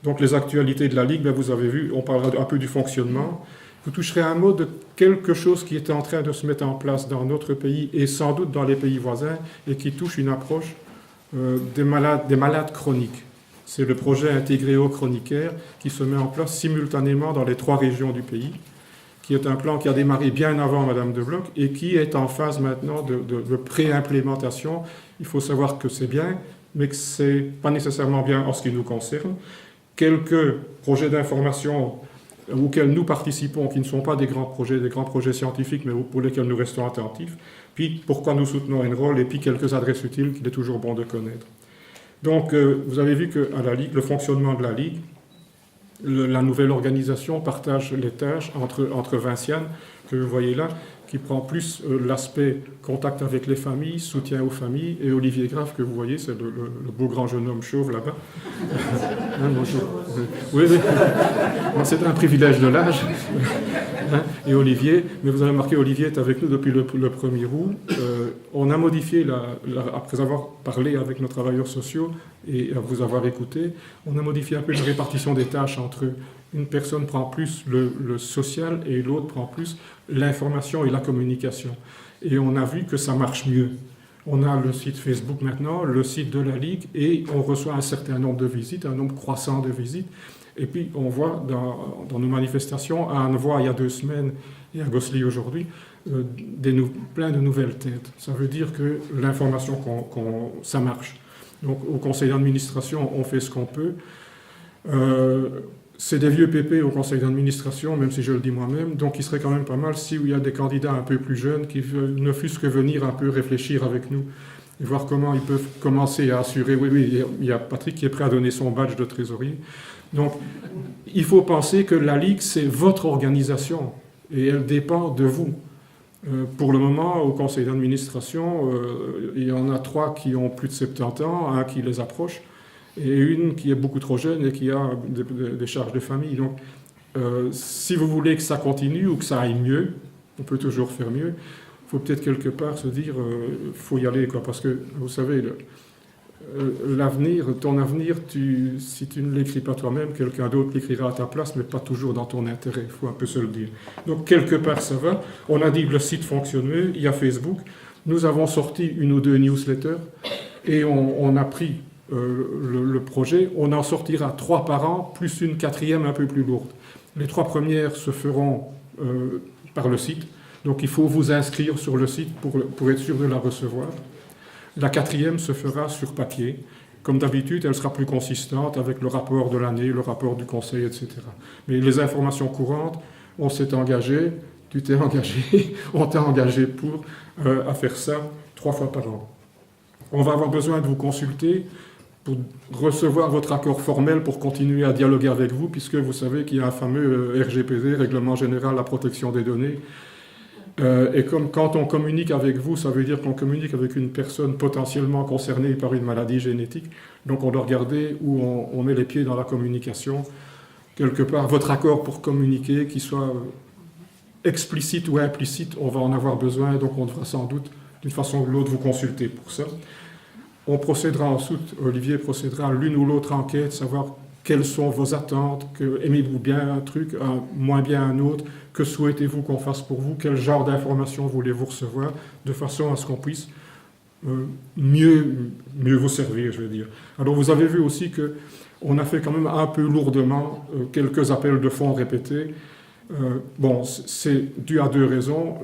Donc les actualités de la Ligue, ben, vous avez vu, on parlera un peu du fonctionnement. Vous toucherez un mot de quelque chose qui est en train de se mettre en place dans notre pays et sans doute dans les pays voisins et qui touche une approche des malades chroniques. C'est le projet Intégréo-Chronicaire qui se met en place simultanément dans les 3 régions du pays, qui est un plan qui a démarré bien avant Madame de Bloch et qui est en phase maintenant de pré-implémentation. Il faut savoir que c'est bien, mais que ce n'est pas nécessairement bien en ce qui nous concerne. Quelques projets d'information auxquels nous participons, qui ne sont pas des grands projets scientifiques, mais pour lesquels nous restons attentifs. Puis, pourquoi nous soutenons Enroll, et puis quelques adresses utiles qu'il est toujours bon de connaître. Donc, vous avez vu qu'à la Ligue, le fonctionnement de la Ligue, la nouvelle organisation partage les tâches entre Vinciane, que vous voyez là, qui prend plus l'aspect contact avec les familles, soutien aux familles, et Olivier Graff, que vous voyez, c'est le beau grand jeune homme chauve là-bas. Hein, bonjour. Oui, oui. Bon, c'est un privilège de l'âge. Hein, et Olivier, mais vous avez remarqué, Olivier est avec nous depuis le 1er août. On a modifié, après avoir parlé avec nos travailleurs sociaux et vous avoir écouté, on a modifié un peu la répartition des tâches entre eux. Une personne prend plus le social et l'autre prend plus l'information et la communication. Et on a vu que ça marche mieux. On a le site Facebook maintenant, le site de la Ligue, et on reçoit un certain nombre de visites, un nombre croissant de visites. Et puis on voit dans nos manifestations, à Annevoie il y a 2 semaines et à Gosselies aujourd'hui, plein de nouvelles têtes. Ça veut dire que l'information, ça marche. Donc au conseil d'administration, on fait ce qu'on peut. C'est des vieux pépés au conseil d'administration, même si je le dis moi-même, donc il serait quand même pas mal s'il y a des candidats un peu plus jeunes qui ne fût-ce que venir un peu réfléchir avec nous et voir comment ils peuvent commencer à assurer. Oui, il y a Patrick qui est prêt à donner son badge de trésorier. Donc il faut penser que la Ligue, c'est votre organisation et elle dépend de vous. Pour le moment, au conseil d'administration, il y en a 3 qui ont plus de 70 ans, un qui les approche, et une qui est beaucoup trop jeune et qui a des charges de famille. Donc, si vous voulez que ça continue ou que ça aille mieux, on peut toujours faire mieux, il faut peut-être quelque part se dire, faut y aller, quoi, parce que, vous savez, l'avenir, ton avenir, si tu ne l'écris pas toi-même, quelqu'un d'autre l'écrira à ta place, mais pas toujours dans ton intérêt, il faut un peu se le dire. Donc, quelque part, ça va. On a dit que le site fonctionne mieux, il y a Facebook. Nous avons sorti 1 ou 2 newsletters et on a pris le projet. On en sortira 3 par an, plus une 4e un peu plus lourde. Les 3 premières se feront par le site. Donc, il faut vous inscrire sur le site pour être sûr de la recevoir. La 4e se fera sur papier. Comme d'habitude, elle sera plus consistante avec le rapport de l'année, le rapport du conseil, etc. Mais les informations courantes, on s'est engagé, tu t'es engagé, on t'a engagé à faire ça 3 fois par an. On va avoir besoin de vous consulter pour recevoir votre accord formel pour continuer à dialoguer avec vous, puisque vous savez qu'il y a un fameux RGPD, Règlement Général de la Protection des Données. Et comme quand on communique avec vous, ça veut dire qu'on communique avec une personne potentiellement concernée par une maladie génétique. Donc on doit regarder où on met les pieds dans la communication. Quelque part, votre accord pour communiquer, qu'il soit explicite ou implicite, on va en avoir besoin, donc on devra sans doute, d'une façon ou de l'autre, vous consulter pour ça. On procédera ensuite, Olivier procédera à l'une ou l'autre enquête, savoir quelles sont vos attentes, aimez-vous bien un truc, moins bien un autre, que souhaitez-vous qu'on fasse pour vous, quel genre d'informations voulez-vous recevoir, de façon à ce qu'on puisse mieux vous servir, je veux dire. Alors vous avez vu aussi qu'on a fait quand même un peu lourdement quelques appels de fonds répétés. Bon, c'est dû à 2 raisons.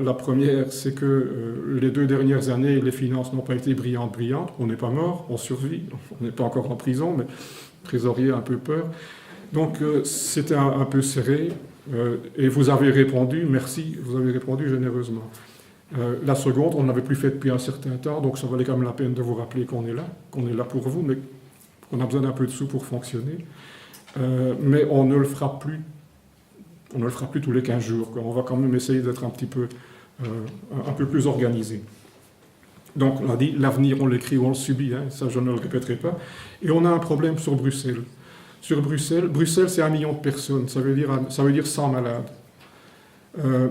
La première, c'est que les 2 dernières années, les finances n'ont pas été brillantes. On n'est pas mort, on survit, on n'est pas encore en prison, mais trésorier a un peu peur. Donc c'était un peu serré, et vous avez répondu, merci, vous avez répondu généreusement. La seconde, on n'avait plus fait depuis un certain temps, donc ça valait quand même la peine de vous rappeler qu'on est là pour vous, mais qu'on a besoin d'un peu de sous pour fonctionner. Mais on ne le fera plus tous les 15 jours. On va quand même essayer d'être un peu plus organisé. Donc, on a dit, l'avenir, on l'écrit ou on le subit, hein, ça je ne le répéterai pas. Et on a un problème sur Bruxelles. Sur Bruxelles, c'est 1 million de personnes, ça veut dire 100 malades.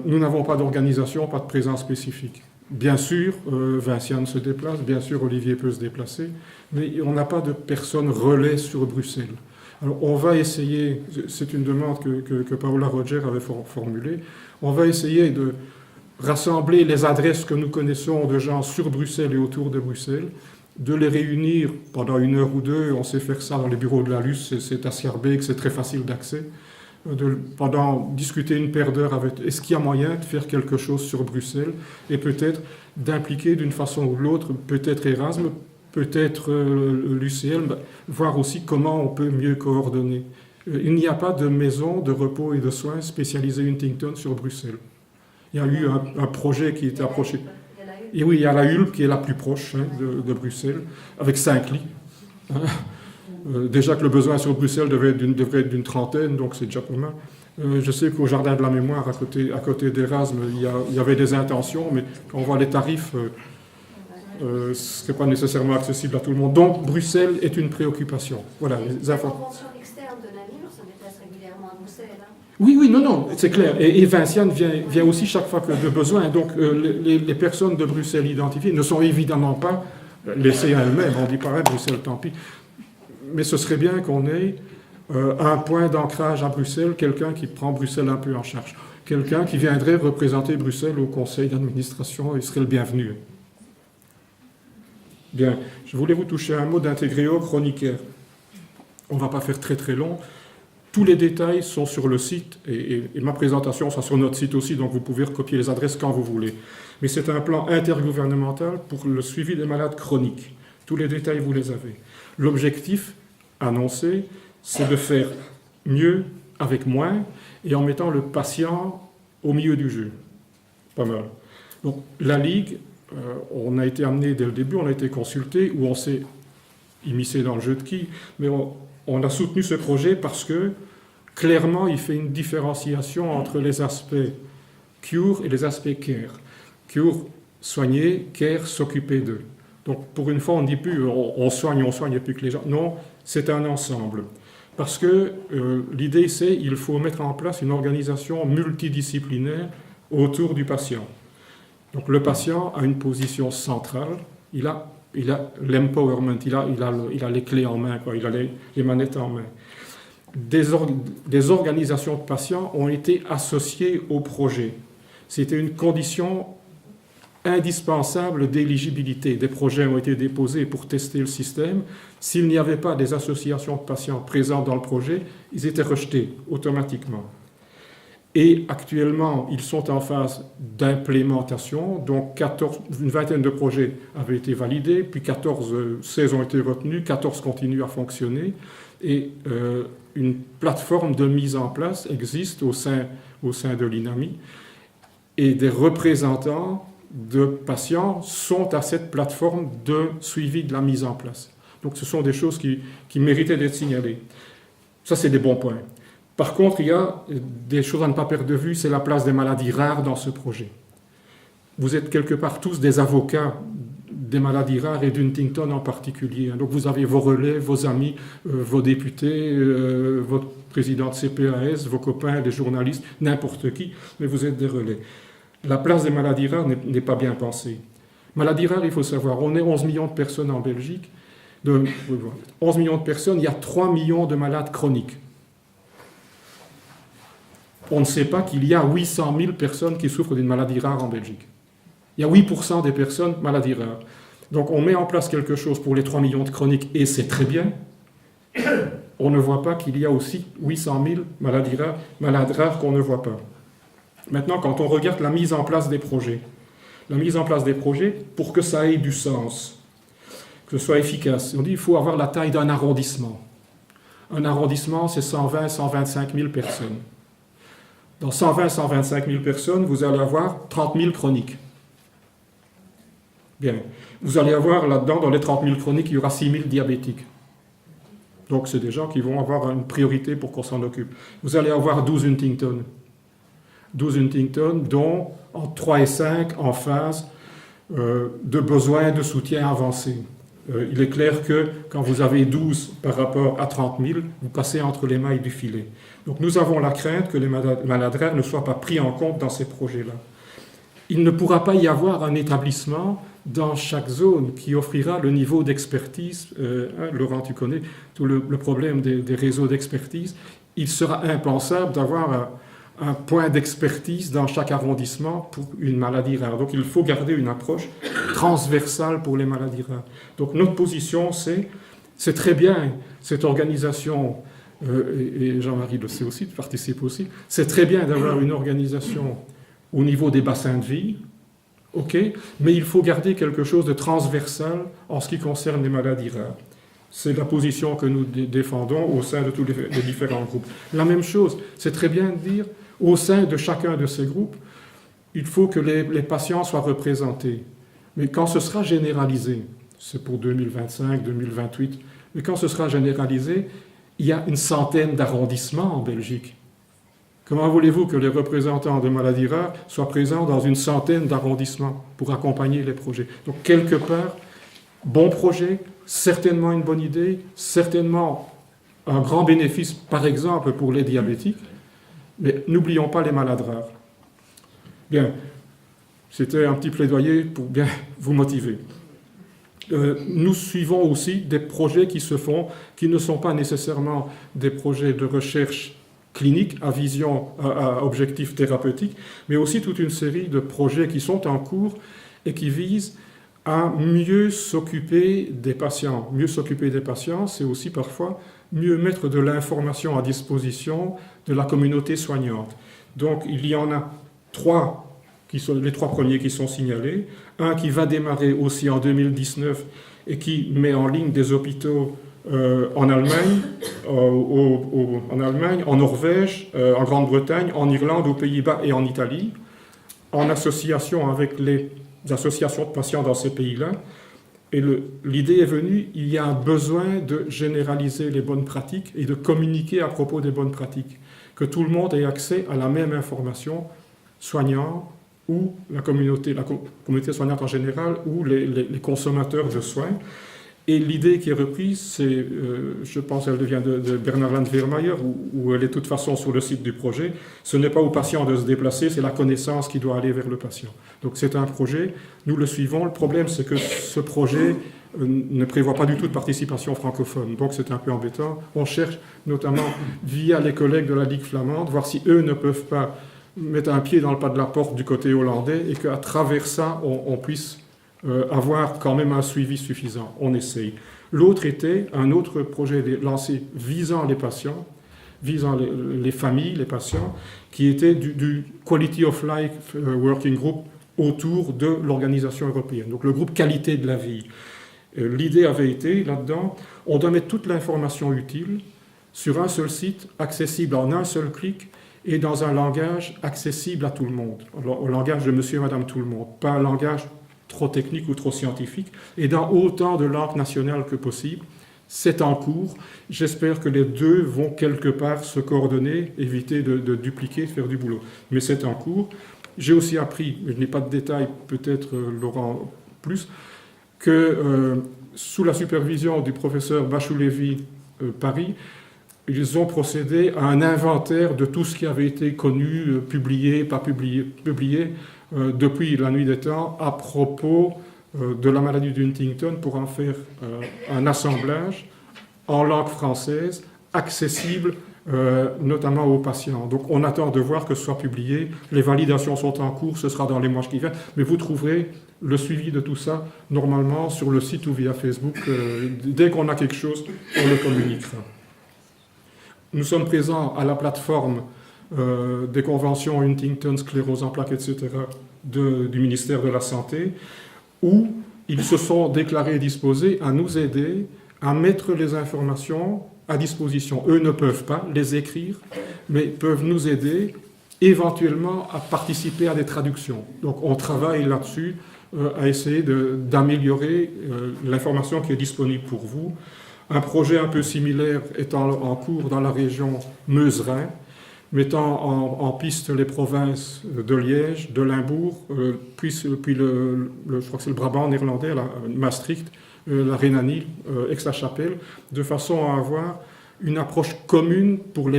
Nous n'avons pas d'organisation, pas de présence spécifique. Bien sûr, Vinciane se déplace, bien sûr, Olivier peut se déplacer, mais on n'a pas de personnes relais sur Bruxelles. Alors, on va essayer, c'est une demande que Paola Roger avait formulée, on va essayer de rassembler les adresses que nous connaissons de gens sur Bruxelles et autour de Bruxelles, de les réunir pendant 1 heure ou 2, on sait faire ça dans les bureaux de la LUS, c'est à Schaerbeek, c'est très facile d'accès, pendant discuter une paire d'heures avec, est-ce qu'il y a moyen de faire quelque chose sur Bruxelles, et peut-être d'impliquer d'une façon ou de l'autre, peut-être Erasme, peut-être l'UCL, voir aussi comment on peut mieux coordonner. Il n'y a pas de maison de repos et de soins spécialisée Huntington sur Bruxelles. Il y a eu un projet qui était approché. Et oui, il y a la Hulpe qui est la plus proche de Bruxelles, avec 5 lits. Déjà que le besoin sur Bruxelles devrait être d'une trentaine, donc c'est déjà pas mal. Je sais qu'au Jardin de la Mémoire, à côté d'Erasme, il y avait des intentions, mais quand on voit les tarifs, ce ne serait pas nécessairement accessible à tout le monde. Donc Bruxelles est une préoccupation. Voilà, la convention externe de Namur se déplace régulièrement à Bruxelles. Oui, non, c'est clair. Et Vinciane vient aussi chaque fois que de besoin. Donc les personnes de Bruxelles identifiées ne sont évidemment pas laissées à elles-mêmes. On dit pareil, Bruxelles, tant pis. Mais ce serait bien qu'on ait un point d'ancrage à Bruxelles, quelqu'un qui prend Bruxelles un peu en charge. Quelqu'un qui viendrait représenter Bruxelles au conseil d'administration, il serait le bienvenu. Bien, je voulais vous toucher un mot d'Integréo chroniquaire. On ne va pas faire très très long. Tous les détails sont sur le site et ma présentation sera sur notre site aussi, donc vous pouvez recopier les adresses quand vous voulez. Mais c'est un plan intergouvernemental pour le suivi des malades chroniques. Tous les détails, vous les avez. L'objectif annoncé, c'est de faire mieux avec moins et en mettant le patient au milieu du jeu. Pas mal. Donc la Ligue, on a été amené dès le début, on a été consulté, où on s'est immiscé dans le jeu de qui, mais on a soutenu ce projet parce que, clairement, il fait une différenciation entre les aspects cure et les aspects care. Cure, soigner, care, s'occuper d'eux. Donc, pour une fois, on ne dit plus on soigne, et plus que les gens. Non, c'est un ensemble. Parce que l'idée, c'est qu'il faut mettre en place une organisation multidisciplinaire autour du patient. Donc, le patient a une position centrale, il a l'empowerment, il a les clés en main, quoi, il a les manettes en main. Des organisations de patients ont été associées au projet. C'était une condition indispensable d'éligibilité. Des projets ont été déposés pour tester le système. S'il n'y avait pas des associations de patients présentes dans le projet, ils étaient rejetés automatiquement. Et actuellement, ils sont en phase d'implémentation. Donc, une vingtaine de projets avaient été validés, puis 16 ont été retenus, 14 continuent à fonctionner. Et une plateforme de mise en place existe au sein de l'INAMI. Et des représentants de patients sont à cette plateforme de suivi de la mise en place. Donc, ce sont des choses qui méritaient d'être signalées. Ça, c'est des bons points. Par contre, il y a des choses à ne pas perdre de vue, c'est la place des maladies rares dans ce projet. Vous êtes quelque part tous des avocats des maladies rares et d'Huntington en particulier. Donc vous avez vos relais, vos amis, vos députés, votre président de CPAS, vos copains, des journalistes, n'importe qui, mais vous êtes des relais. La place des maladies rares n'est pas bien pensée. Maladies rares, il faut savoir, on est 11 millions de personnes en Belgique. 11 millions de personnes, il y a 3 millions de malades chroniques. On ne sait pas qu'il y a 800 000 personnes qui souffrent d'une maladie rare en Belgique. Il y a 8% des personnes maladies rares. Donc on met en place quelque chose pour les 3 millions de chroniques et c'est très bien. On ne voit pas qu'il y a aussi 800 000 malades rares qu'on ne voit pas. Maintenant, quand on regarde la mise en place des projets, pour que ça ait du sens, que ce soit efficace, on dit qu'il faut avoir la taille d'un arrondissement. Un arrondissement, c'est 120 125 000 personnes. Dans 120 125 000 personnes, vous allez avoir 30 000 chroniques. Bien. Vous allez avoir là-dedans, dans les 30 000 chroniques, il y aura 6 000 diabétiques. Donc, c'est des gens qui vont avoir une priorité pour qu'on s'en occupe. Vous allez avoir 12 Huntington. 12 Huntington, dont entre 3 et 5 en phase de besoins de soutien avancé. Il est clair que quand vous avez 12 par rapport à 30 000, vous passez entre les mailles du filet. Donc nous avons la crainte que les malades rares ne soient pas pris en compte dans ces projets-là. Il ne pourra pas y avoir un établissement dans chaque zone qui offrira le niveau d'expertise. Laurent, tu connais tout le problème des réseaux d'expertise. Il sera impensable d'avoir un point d'expertise dans chaque arrondissement pour une maladie rare. Donc il faut garder une approche transversale pour les maladies rares. Donc notre position, c'est très bien cette organisation, et Jean-Marie le sait aussi, participe aussi, c'est très bien d'avoir une organisation au niveau des bassins de vie, ok, mais il faut garder quelque chose de transversal en ce qui concerne les maladies rares. C'est la position que nous défendons au sein de tous les différents groupes. La même chose, c'est très bien de dire, au sein de chacun de ces groupes, il faut que les patients soient représentés. Mais quand ce sera généralisé, c'est pour 2025, 2028, mais quand ce sera généralisé, il y a une centaine d'arrondissements en Belgique. Comment voulez-vous que les représentants de maladies rares soient présents dans une centaine d'arrondissements pour accompagner les projets? Donc, quelque part, bon projet, certainement une bonne idée, certainement un grand bénéfice, par exemple, pour les diabétiques, mais n'oublions pas les malades rares. Bien, c'était un petit plaidoyer pour bien vous motiver. Nous suivons aussi des projets qui se font, qui ne sont pas nécessairement des projets de recherche clinique à vision, à objectif thérapeutique, mais aussi toute une série de projets qui sont en cours et qui visent à mieux s'occuper des patients. Mieux s'occuper des patients, c'est aussi parfois mieux mettre de l'information à disposition de la communauté soignante. Donc il y en a trois, les trois premiers qui sont signalés. Un qui va démarrer aussi en 2019 et qui met en ligne des hôpitaux en Allemagne, en Norvège, en Grande-Bretagne, en Irlande, aux Pays-Bas et en Italie, en association avec les associations de patients dans ces pays-là. Et l'idée est venue, il y a un besoin de généraliser les bonnes pratiques et de communiquer à propos des bonnes pratiques, que tout le monde ait accès à la même information, soignants ou la communauté soignante en général, ou les consommateurs de soins. Et l'idée qui est reprise, c'est, je pense qu'elle vient de Bernard Landwehrmeyer, où elle est de toute façon sur le site du projet, ce n'est pas au patient de se déplacer, c'est la connaissance qui doit aller vers le patient. Donc c'est un projet, nous le suivons. Le problème, c'est que ce projet ne prévoit pas du tout de participation francophone, donc c'est un peu embêtant. On cherche notamment, via les collègues de la Ligue flamande, voir si eux ne peuvent pas mettre un pied dans le pas de la porte du côté hollandais, et qu'à travers ça, on puisse avoir quand même un suivi suffisant. On essaye. L'autre était un autre projet lancé visant les patients, visant les familles, les patients, qui était du Quality of Life Working Group autour de l'organisation européenne, donc le groupe qualité de la vie. L'idée avait été, là-dedans, on doit mettre toute l'information utile sur un seul site, accessible en un seul clic, et dans un langage accessible à tout le monde, au langage de monsieur et madame tout le monde, pas un langage trop technique ou trop scientifique, et dans autant de langues nationales que possible. C'est en cours. J'espère que les deux vont quelque part se coordonner, éviter de dupliquer, de faire du boulot. Mais c'est en cours. J'ai aussi appris, je n'ai pas de détails, peut-être Laurent plus, que sous la supervision du professeur Bachou-Lévy Paris, ils ont procédé à un inventaire de tout ce qui avait été connu, publié, pas publié, depuis la nuit des temps à propos de la maladie d'Huntington pour en faire un assemblage en langue française, accessible notamment aux patients. Donc on attend de voir que ce soit publié. Les validations sont en cours, ce sera dans les mois qui viennent, mais vous trouverez le suivi de tout ça normalement sur le site ou via Facebook. Dès qu'on a quelque chose, on le communiquera. Nous sommes présents à la plateforme des conventions Huntington, sclérose en plaques, etc. du ministère de la Santé, où ils se sont déclarés disposés à nous aider à mettre les informations à disposition. Eux ne peuvent pas les écrire, mais peuvent nous aider éventuellement à participer à des traductions. Donc on travaille là-dessus à essayer d'améliorer l'information qui est disponible pour vous. Un projet un peu similaire est en cours dans la région Meuse-Rhin, mettant en piste les provinces de Liège, de Limbourg, puis je crois que c'est le Brabant néerlandais, Maastricht, la Rhénanie, Aix-la-Chapelle, de façon à avoir une approche commune pour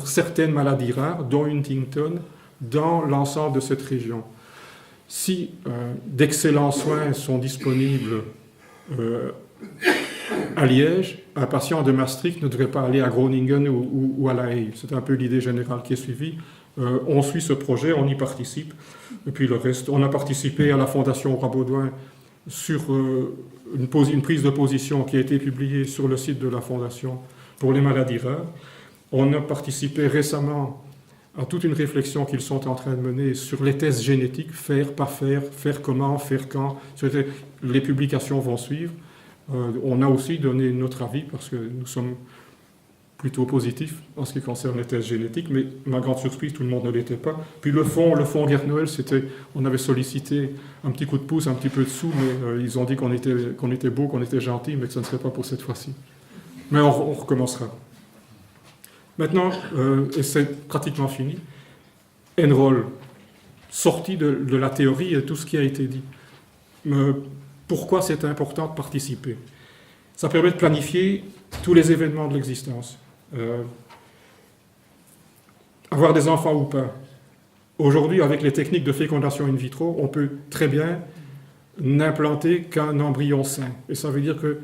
certaines maladies rares, dont Huntington, dans l'ensemble de cette région. Si d'excellents soins sont disponibles à Liège, un patient de Maastricht ne devrait pas aller à Groningen ou à La Haye. C'est un peu l'idée générale qui est suivie. On suit ce projet, on y participe. Et puis le reste, on a participé à la Fondation Roi-Baudouin sur une prise de position qui a été publiée sur le site de la Fondation pour les maladies rares. On a participé récemment à toute une réflexion qu'ils sont en train de mener sur les tests génétiques, faire, pas faire, faire comment, faire quand. Les publications vont suivre. On a aussi donné notre avis parce que nous sommes plutôt positifs en ce qui concerne les tests génétiques, mais ma grande surprise, tout le monde ne l'était pas. Puis le fonds Gerd Noël, on avait sollicité un petit coup de pouce, un petit peu de sous, mais ils ont dit qu'on était beau, qu'on était gentil, mais que ce ne serait pas pour cette fois-ci. Mais on recommencera. Maintenant, et c'est pratiquement fini, Enroll, sorti de la théorie et tout ce qui a été dit. Pourquoi c'est important de participer? Ça permet de planifier tous les événements de l'existence. Avoir des enfants ou pas. Aujourd'hui, avec les techniques de fécondation in vitro, on peut très bien n'implanter qu'un embryon sain. Et ça veut dire que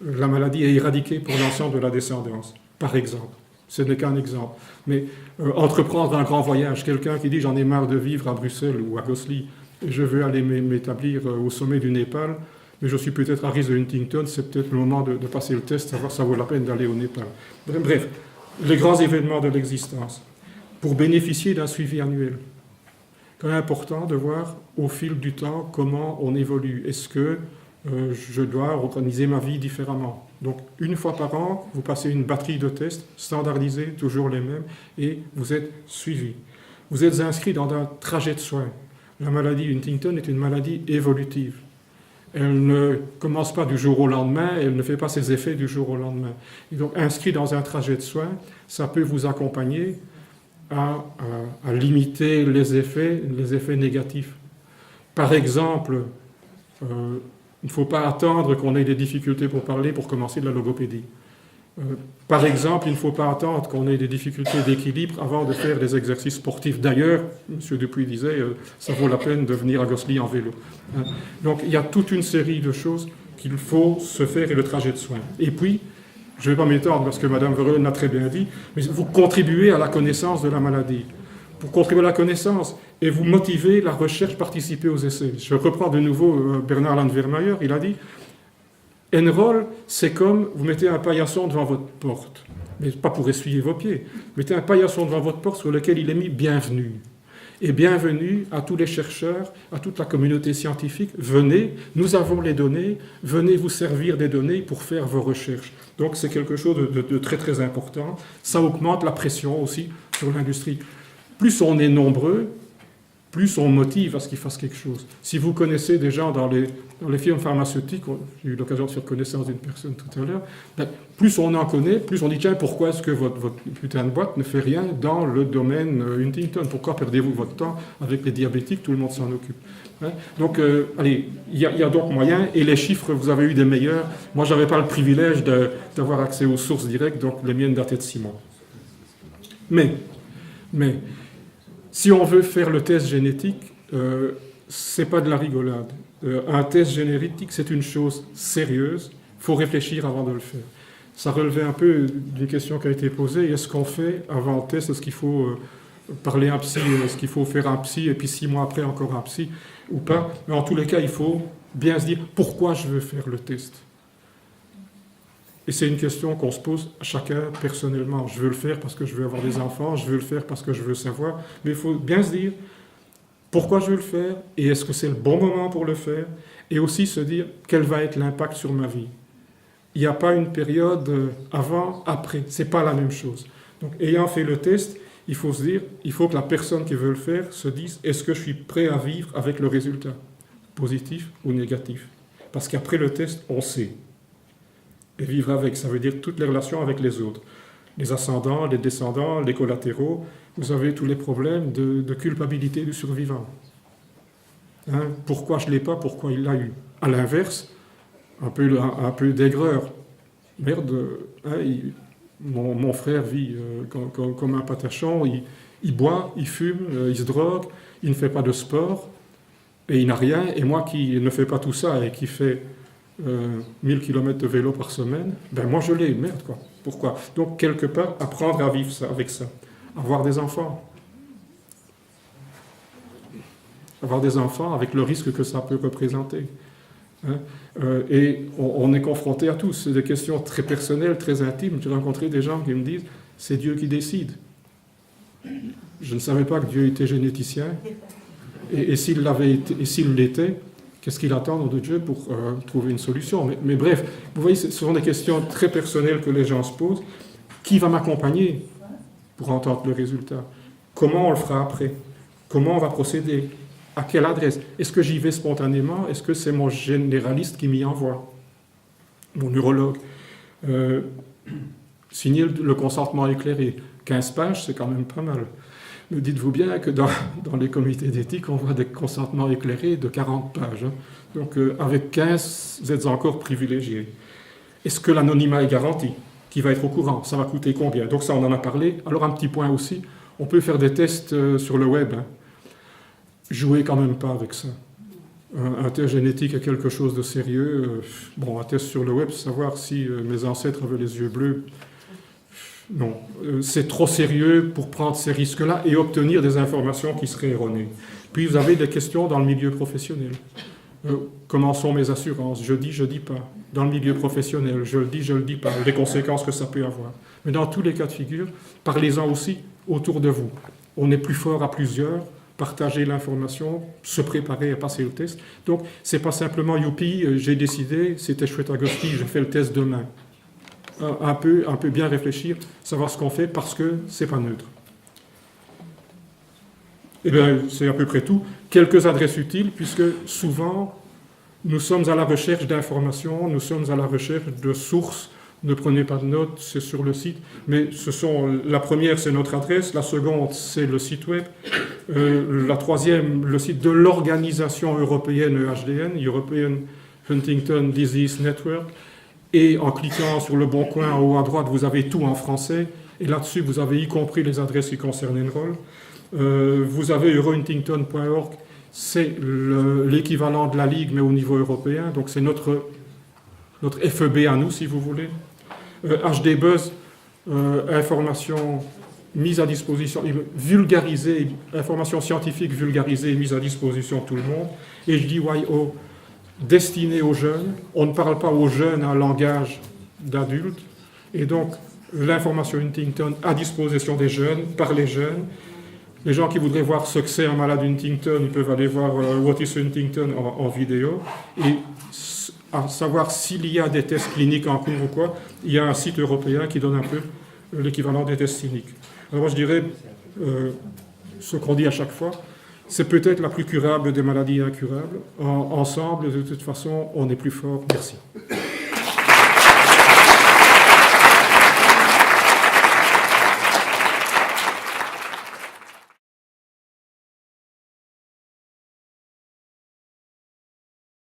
la maladie est éradiquée pour l'ensemble de la descendance, par exemple. Ce n'est qu'un exemple. Mais entreprendre un grand voyage, quelqu'un qui dit « j'en ai marre de vivre à Bruxelles ou à Gosselies, je veux aller m'établir au sommet du Népal, mais je suis peut-être à risque de Huntington, c'est peut-être le moment de passer le test, savoir si ça vaut la peine d'aller au Népal. » Bref, les grands événements de l'existence, pour bénéficier d'un suivi annuel. C'est important de voir au fil du temps comment on évolue. Est-ce que je dois organiser ma vie différemment? Donc, une fois par an, vous passez une batterie de tests standardisés, toujours les mêmes, et vous êtes suivi. Vous êtes inscrit dans un trajet de soins. La maladie Huntington est une maladie évolutive. Elle ne commence pas du jour au lendemain, elle ne fait pas ses effets du jour au lendemain. Et donc, inscrit dans un trajet de soins, ça peut vous accompagner à limiter les effets négatifs. Par exemple, il ne faut pas attendre qu'on ait des difficultés pour parler pour commencer de la logopédie. Par exemple, il ne faut pas attendre qu'on ait des difficultés d'équilibre avant de faire des exercices sportifs. D'ailleurs, M. Dupuis disait, ça vaut la peine de venir à Gosselies en vélo. Donc, il y a toute une série de choses qu'il faut se faire et le trajet de soins. Et puis, je ne vais pas m'étendre parce que Mme Verheulen l'a très bien dit, mais vous contribuez à la connaissance de la maladie. Pour contribuer à la connaissance et vous motivez la recherche, participer aux essais. Je reprends de nouveau Bernard Landwehrmeyer, il a dit Enroll, c'est comme vous mettez un paillasson devant votre porte, mais pas pour essuyer vos pieds. Mettez un paillasson devant votre porte sur lequel il est mis bienvenue. Et bienvenue à tous les chercheurs, à toute la communauté scientifique. Venez, nous avons les données, venez vous servir des données pour faire vos recherches. Donc c'est quelque chose de très très important. Ça augmente la pression aussi sur l'industrie. Plus on est nombreux, plus on motive à ce qu'ils fassent quelque chose. Si vous connaissez des gens dans les firmes pharmaceutiques, j'ai eu l'occasion de faire connaissance d'une personne tout à l'heure, plus on en connaît, plus on dit tiens, pourquoi est-ce que votre putain de boîte ne fait rien dans le domaine Huntington? Pourquoi perdez-vous votre temps avec les diabétiques? Tout le monde s'en occupe. Donc, allez, il y a donc moyen, et les chiffres, vous avez eu des meilleurs. Moi, je n'avais pas le privilège d'avoir accès aux sources directes, donc les miennes dataient de 6 mois. Mais, si on veut faire le test génétique, c'est pas de la rigolade. Un test génétique, c'est une chose sérieuse. Il faut réfléchir avant de le faire. Ça relevait un peu d'une question qui a été posée. Est-ce qu'on fait avant le test? Est-ce qu'il faut parler à un psy? Est-ce qu'il faut faire un psy et puis 6 mois après encore un psy ou pas? Mais en tous les cas, il faut bien se dire pourquoi je veux faire le test. Et c'est une question qu'on se pose chacun personnellement. Je veux le faire parce que je veux avoir des enfants, je veux le faire parce que je veux savoir. Mais il faut bien se dire pourquoi je veux le faire et est-ce que c'est le bon moment pour le faire? Et aussi se dire quel va être l'impact sur ma vie. Il n'y a pas une période avant, après. Ce n'est pas la même chose. Donc, ayant fait le test, il faut se dire, il faut que la personne qui veut le faire se dise est-ce que je suis prêt à vivre avec le résultat, positif ou négatif? Parce qu'après le test, on sait. Et vivre avec, ça veut dire toutes les relations avec les autres. Les ascendants, les descendants, les collatéraux. Vous avez tous les problèmes de culpabilité du survivant. Pourquoi je ne l'ai pas, pourquoi il l'a eu? À l'inverse, un peu d'aigreur. Merde, mon frère vit comme un patachon, il boit, il fume, il se drogue, il ne fait pas de sport. et il n'a rien, et moi qui ne fais pas tout ça et qui fais 1000 km de vélo par semaine, ben moi je l'ai, merde quoi. Pourquoi? Donc quelque part, apprendre à vivre ça, avec ça. Avoir des enfants. Avoir des enfants avec le risque que ça peut représenter. Hein. Et on est confronté à tous. C'est des questions très personnelles, très intimes. J'ai rencontré des gens qui me disent, c'est Dieu qui décide. Je ne savais pas que Dieu était généticien. Et s'il l'était, qu'est-ce qu'il attend de Dieu pour trouver une solution? Mais bref, vous voyez, ce sont des questions très personnelles que les gens se posent. Qui va m'accompagner pour entendre le résultat? Comment on le fera après? Comment on va procéder? À quelle adresse? Est-ce que j'y vais spontanément? Est-ce que c'est mon généraliste qui m'y envoie? Mon neurologue? Signer le consentement éclairé. 15 pages, c'est quand même pas mal. Mais dites-vous bien que dans les comités d'éthique, on voit des consentements éclairés de 40 pages. Hein. Donc avec 15, vous êtes encore privilégié. Est-ce que l'anonymat est garanti? Qui va être au courant? Ça va coûter combien? Donc ça, on en a parlé. Alors un petit point aussi, on peut faire des tests sur le web. Hein. Jouez quand même pas avec ça. Un test génétique est quelque chose de sérieux. Bon, un test sur le web, savoir si mes ancêtres avaient les yeux bleus. Non, c'est trop sérieux pour prendre ces risques-là et obtenir des informations qui seraient erronées. Puis vous avez des questions dans le milieu professionnel. Comment sont mes assurances? Je dis pas. Dans le milieu professionnel, je le dis pas. Les conséquences que ça peut avoir. Mais dans tous les cas de figure, parlez-en aussi autour de vous. On est plus fort à plusieurs. Partager l'information, se préparer à passer le test. Donc, c'est pas simplement youpi, j'ai décidé, c'était chouette à Gosti, je fais le test demain. Un peu bien réfléchir, savoir ce qu'on fait parce que c'est pas neutre. Eh bien, c'est à peu près tout. Quelques adresses utiles, puisque souvent, nous sommes à la recherche d'informations, nous sommes à la recherche de sources. Ne prenez pas de notes, c'est sur le site. Mais la première, c'est notre adresse. La seconde, c'est le site web. La troisième, le site de l'organisation européenne EHDN, European Huntington Disease Network. Et en cliquant sur le bon coin en haut à droite, vous avez tout en français. Et là-dessus, vous avez y compris les adresses qui concernent Enroll. Vous avez eurohuntington.org. C'est l'équivalent de la Ligue, mais au niveau européen. Donc c'est notre FEB à nous, si vous voulez. HD Buzz, information mise à disposition, vulgarisée, information scientifique vulgarisée et mise à disposition de tout le monde. Et je dis YO, destiné aux jeunes. On ne parle pas aux jeunes en langage d'adultes. Et donc, l'information Huntington à disposition des jeunes, par les jeunes. Les gens qui voudraient voir ce que c'est un malade Huntington, ils peuvent aller voir What is Huntington en vidéo. Et à savoir s'il y a des tests cliniques en cours ou quoi, il y a un site européen qui donne un peu l'équivalent des tests cliniques. Alors moi je dirais, ce qu'on dit à chaque fois, c'est peut-être la plus curable des maladies incurables. Ensemble, de toute façon, on est plus fort. Merci.